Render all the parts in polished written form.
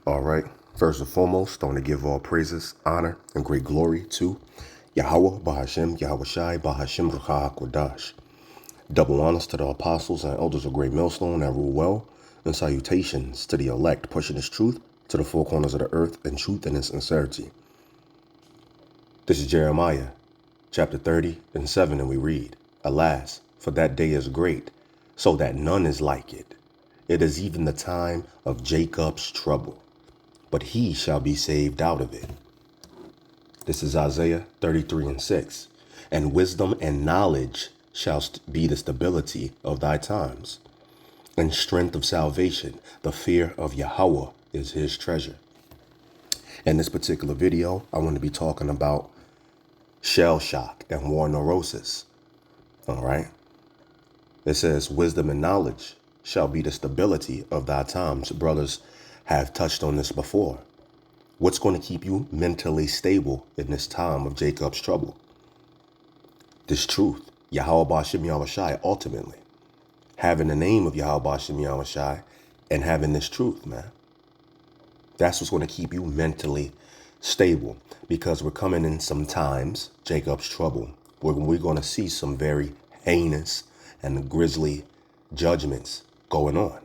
All right. First and foremost, I want to give all praises, honor, and great glory to Yahweh, Bahashem, Yahweh Shai, Bahashem, Ruach HaKodash. Double honors to the apostles and elders of Great Millstone that rule well, and salutations to the elect, pushing His truth to the four corners of the earth in truth and in sincerity. This is Jeremiah, chapter 30 and 7, and we read, Alas, for that day is great, so that none is like it. It is even the time of Jacob's trouble, but he shall be saved out of it. This is Isaiah 33 and 6. And wisdom and knowledge shall be the stability of thy times, and strength of salvation. The fear of Yahweh is his treasure. In this particular video, I want to be talking about shell shock and war neurosis. All right. It says wisdom and knowledge shall be the stability of thy times. Brothers have touched on this before. What's going to keep you mentally stable in this time of Jacob's trouble? This truth, Yahweh Ba'Shem Yahweh Shai, ultimately. Having the name of Yahweh Ba'Shem Yahweh Shai and having this truth, man. That's what's going to keep you mentally stable, because we're coming in some times, Jacob's trouble, where we're going to see some very heinous and grisly judgments going on.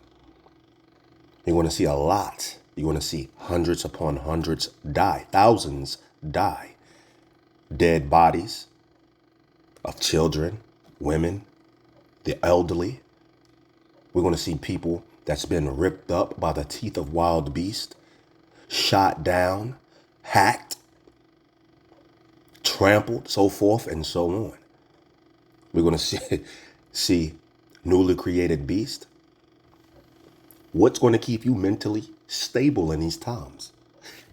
You're going to see a lot. You're going to see hundreds upon hundreds die, thousands die, dead bodies of children, women, the elderly. We're going to see people that's been ripped up by the teeth of wild beasts, shot down, hacked, trampled, so forth and so on. We're going to see newly created beasts. What's going to keep you mentally stable in these times?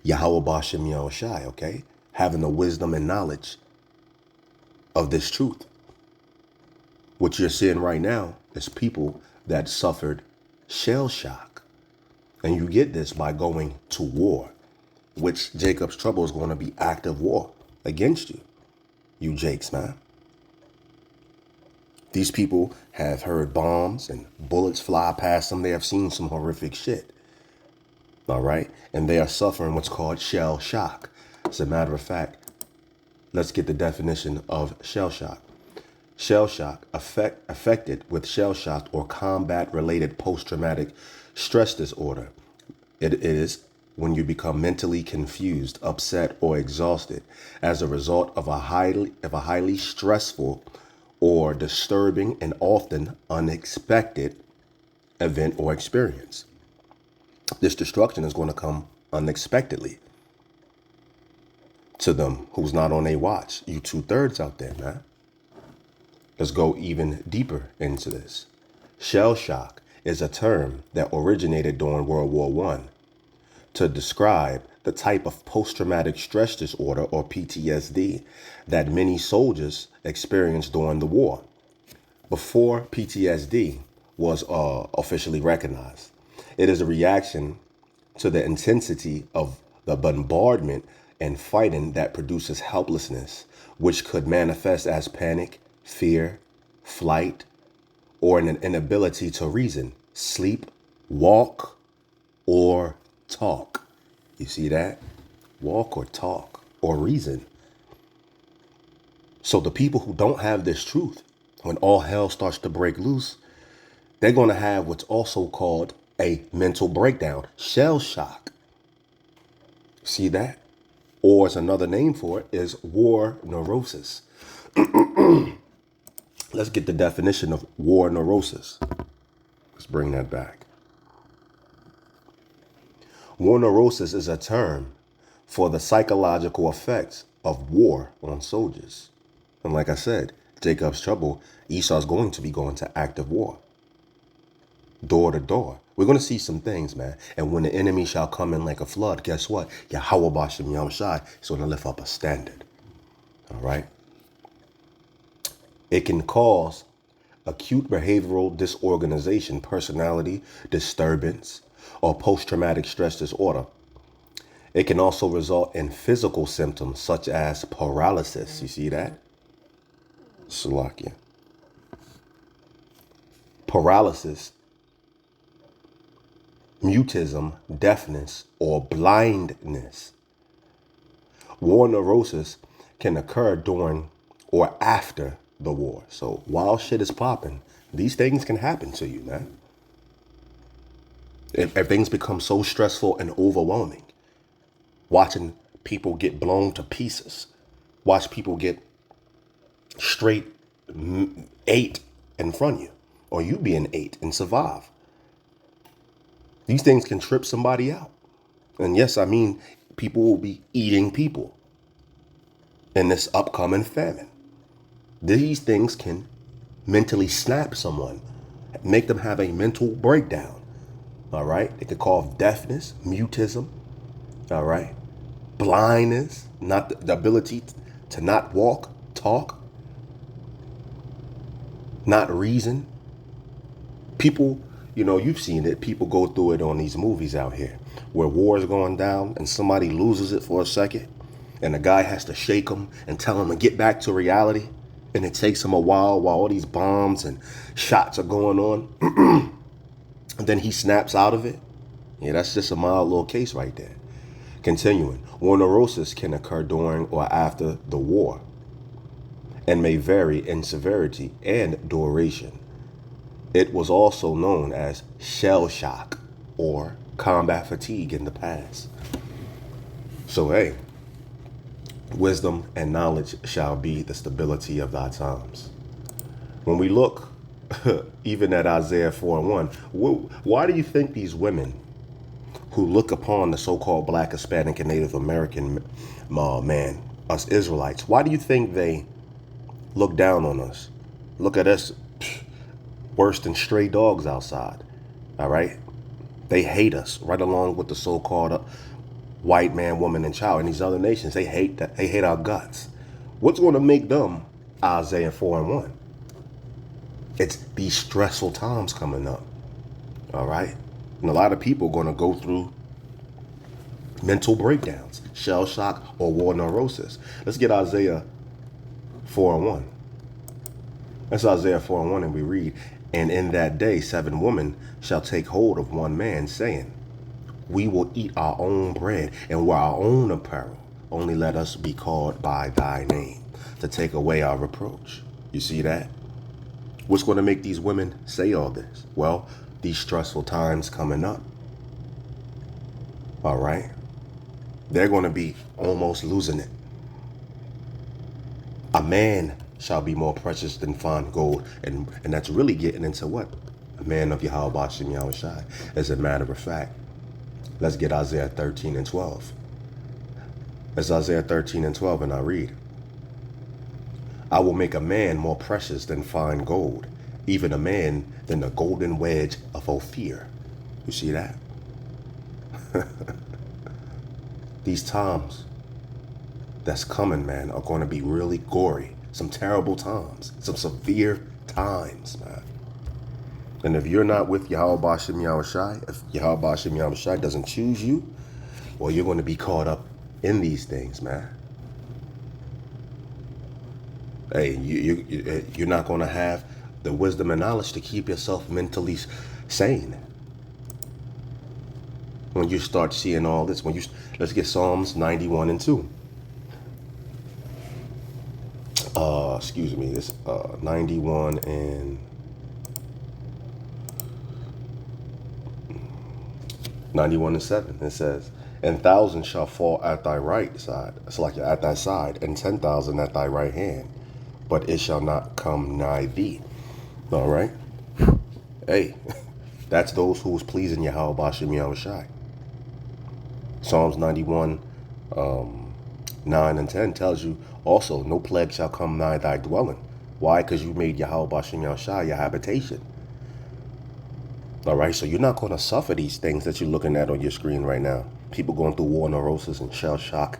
Yahweh Ba'Shem Yahweh Shai, okay? Having the wisdom and knowledge of this truth. What you're seeing right now is people that suffered shell shock. And you get this by going to war, which Jacob's trouble is going to be active war against you. You Jakes, man. These people have heard bombs and bullets fly past them. They have seen some horrific shit. All right. And they are suffering what's called shell shock. As a matter of fact, let's get the definition of shell shock. Shell shock, affected with shell shock or combat-related post-traumatic stress disorder. It is when you become mentally confused, upset, or exhausted as a result of a highly stressful or disturbing and often unexpected event or experience. This destruction is going to come unexpectedly to them who's not on a watch. You 2/3 out there, man. Let's go even deeper into this. Shell shock is a term that originated during World War I to describe the type of post-traumatic stress disorder, or PTSD, that many soldiers experienced during the war. Before PTSD was officially recognized, it is a reaction to the intensity of the bombardment and fighting that produces helplessness, which could manifest as panic, fear, flight, or an inability to reason, sleep, walk, or talk. You see that? Walk or talk or reason. So the people who don't have this truth, when all hell starts to break loose, they're going to have what's also called a mental breakdown, shell shock. See that? Or as another name for it is war neurosis. Let's get the definition of war neurosis. Let's bring that back. War neurosis is a term for the psychological effects of war on soldiers. And like I said, Jacob's trouble, Esau's going to be going to active war. Door to door. We're going to see some things, man. And when the enemy shall come in like a flood, guess what? Yahweh Ba'Shem Yahweh Shai is going to lift up a standard. All right? It can cause acute behavioral disorganization, personality disturbance, or post-traumatic stress disorder. It can also result in physical symptoms such as paralysis. You see that? Salakia. Paralysis mutism, deafness, or blindness. War neurosis can occur during or after the war. So while shit is popping, these things can happen to you, man. If things become so stressful and overwhelming, watching people get blown to pieces, watch people get straight ate in front of you, or you being ate and survive. These things can trip somebody out. And yes, I mean, people will be eating people in this upcoming famine. These things can mentally snap someone, make them have a mental breakdown. All right. It could cause deafness, mutism. All right. Blindness, not the ability to not walk, talk, not reason. People, you've seen it. People go through it on these movies out here where war is going down and somebody loses it for a second and the guy has to shake them and tell them to get back to reality. And it takes him a while all these bombs and shots are going on. And then he snaps out of it. Yeah, that's just a mild little case right there. Continuing, war neurosis can occur during or after the war and may vary in severity and duration. It was also known as shell shock or combat fatigue in the past. So, hey, wisdom and knowledge shall be the stability of thy times. When we look even at Isaiah 4:1, why do you think these women who look upon the so-called Black, Hispanic, and Native American man, us Israelites, why do you think they look down on us? Look at us worse than stray dogs outside. All right? They hate us right along with the so-called white man, woman, and child in these other nations. They hate that. They hate our guts. What's going to make them Isaiah 4:1? It's these stressful times coming up. All right? And a lot of people are going to go through mental breakdowns, shell shock, or war neurosis. Let's get Isaiah 4:1. That's Isaiah 4:1, and we read, "And in that day 7 women shall take hold of one man, saying, we will eat our own bread and wear our own apparel. Only let us be called by thy name, to take away our reproach." You see that? What's going to make these women say all this? Well, these stressful times coming up. All right? They're going to be almost losing it. A man shall be more precious than fine gold. And that's really getting into what? A man of Yahweh Bashim Yahushai. As a matter of fact, let's get Isaiah 13:12. It's Isaiah 13:12, and I read, "I will make a man more precious than fine gold, even a man than the golden wedge of Ophir." You see that? These times that's coming, man, are going to be really gory. Some terrible times. Some severe times, man. And if you're not with Yahweh Bashim Yahushai, if Yahweh Bashim Yahushai doesn't choose you, well, you're going to be caught up in these things, man. Hey, you're not going to have the wisdom and knowledge to keep yourself mentally sane. When you start seeing all this, let's get Psalms 91:2. Excuse me, this 91 and 91:7. It says, "And thousands shall fall at thy right side." It's like at thy side, and 10,000 at thy right hand, but it shall not come nigh thee. All right. Hey, that's those who was pleasing Yahweh Bashim Yahushai. Psalms 91, 9 and 10 tells you also, "No plague shall come nigh thy dwelling." Why? Because you made Yahweh Bashim Yahushai your habitation. All right, so you're not going to suffer these things that you're looking at on your screen right now. People going through war neurosis and shell shock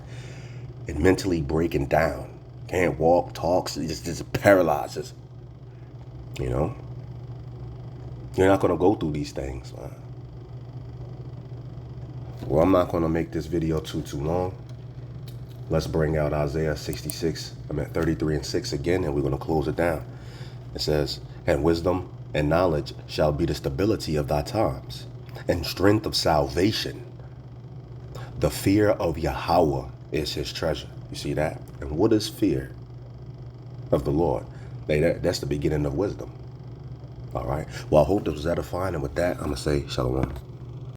and mentally breaking down. Can't walk, talk, just paralyzes. You know? You're not going to go through these things, man. Well, I'm not going to make this video too long. Let's bring out Isaiah 33:6 again, and we're going to close it down. It says, "And wisdom and knowledge shall be the stability of thy times. and strength of salvation. The fear of Yahweh is his treasure. You see that? And what is fear of the Lord? That's the beginning of wisdom. All right. Well, I hope this was edifying. And with that, I'm going to say shalom.